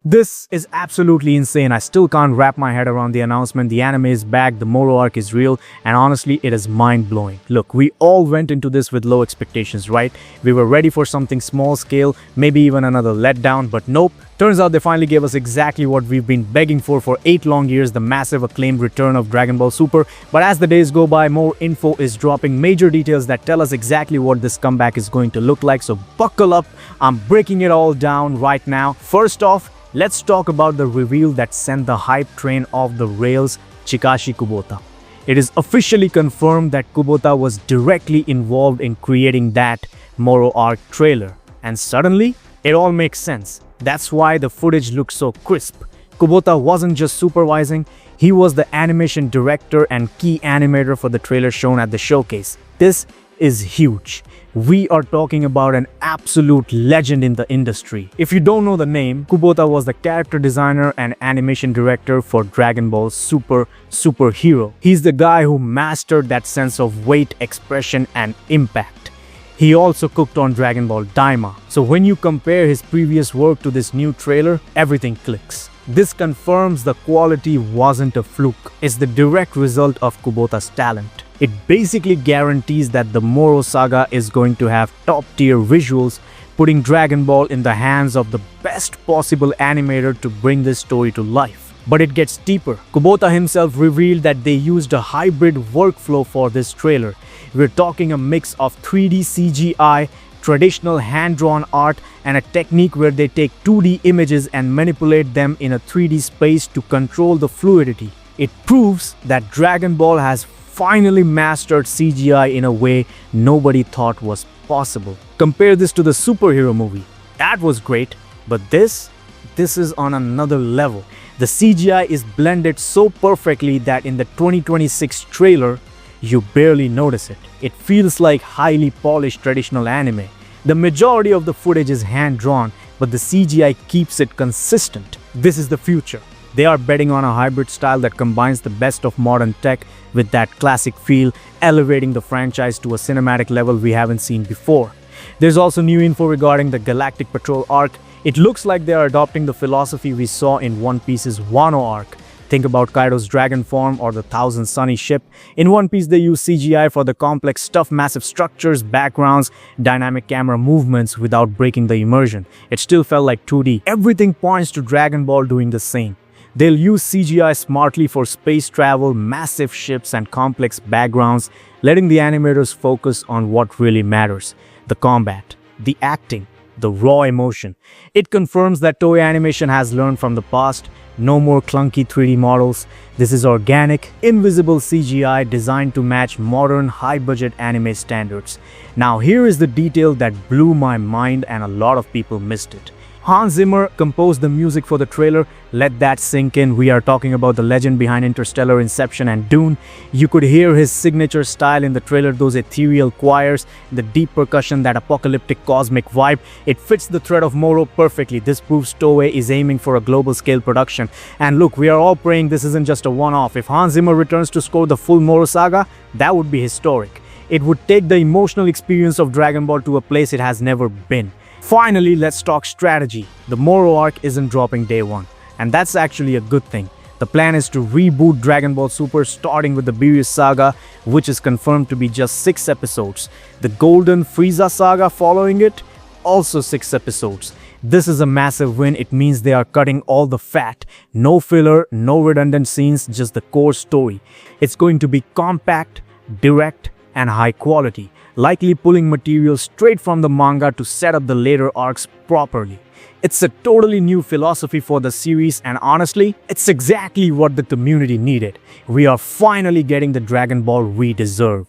This is absolutely insane. I still can't wrap my head around the announcement. The anime is back, the Moro Arc is real, and honestly, it is mind-blowing. Look, we all went into this with low expectations, right? We were ready for something small scale, maybe even another letdown, but nope. Turns out they finally gave us exactly what we've been begging for 8 long years, the massive acclaimed return of Dragon Ball Super. But as the days go by, more info is dropping, major details that tell us exactly what this comeback is going to look like, so buckle up. I'm breaking it all down right now. First off, let's talk about the reveal that sent the hype train off the rails, Chikashi Kubota. It is officially confirmed that Kubota was directly involved in creating that Moro Arc trailer. And suddenly, it all makes sense. That's why the footage looks so crisp. Kubota wasn't just supervising, he was the animation director and key animator for the trailer shown at the showcase. This is huge. We are talking about an absolute legend in the industry. If you don't know the name, Kubota was the character designer and animation director for Dragon Ball Superhero. He's the guy who mastered that sense of weight, expression, and impact. He also cooked on Dragon Ball Daima. So when you compare his previous work to this new trailer, everything clicks. This confirms the quality wasn't a fluke. It's the direct result of Kubota's talent. It basically guarantees that the Moro saga is going to have top-tier visuals, putting Dragon Ball in the hands of the best possible animator to bring this story to life. But it gets deeper. Kubota himself revealed that they used a hybrid workflow for this trailer. We're talking a mix of 3D CGI, traditional hand-drawn art, and a technique where they take 2D images and manipulate them in a 3D space to control the fluidity. It proves that Dragon Ball has finally mastered CGI in a way nobody thought was possible. Compare this to the superhero movie. That was great, but this is on another level. The CGI is blended so perfectly that in the 2026 trailer, you barely notice it. It feels like highly polished traditional anime. The majority of the footage is hand-drawn, but the CGI keeps it consistent. This is the future. They are betting on a hybrid style that combines the best of modern tech with that classic feel, elevating the franchise to a cinematic level we haven't seen before. There's also new info regarding the Galactic Patrol arc. It looks like they are adopting the philosophy we saw in One Piece's Wano arc. Think about Kaido's dragon form or the Thousand Sunny ship. In One Piece, they use CGI for the complex stuff, massive structures, backgrounds, dynamic camera movements without breaking the immersion. It still felt like 2D. Everything points to Dragon Ball doing the same. They'll use CGI smartly for space travel, massive ships, and complex backgrounds, letting the animators focus on what really matters: the combat, the acting, the raw emotion. It confirms that Toei Animation has learned from the past. No more clunky 3D models. This is organic, invisible CGI designed to match modern, high-budget anime standards. Now here is the detail that blew my mind and a lot of people missed it. Zimmer composed the music for the trailer. Let that sink in. We are talking about the legend behind Interstellar, Inception, and Dune. You could hear his signature style in the trailer, those ethereal choirs, the deep percussion, that apocalyptic cosmic vibe. It fits the thread of Moro perfectly. This proves Toei is aiming for a global scale production. And look, we are all praying this isn't just a one-off. If Hans Zimmer returns to score the full Moro saga, that would be historic. It would take the emotional experience of Dragon Ball to a place it has never been. Finally, let's talk strategy. The Moro Arc isn't dropping day one, and that's actually a good thing. The plan is to reboot Dragon Ball Super starting with the Beerus saga, which is confirmed to be just 6 episodes. The Golden Frieza saga following it, also 6 episodes. This is a massive win. It means they are cutting all the fat. No filler, no redundant scenes, just the core story. It's going to be compact, direct, and high quality, likely pulling material straight from the manga to set up the later arcs properly. It's a totally new philosophy for the series, and honestly, it's exactly what the community needed. We are finally getting the Dragon Ball we deserve.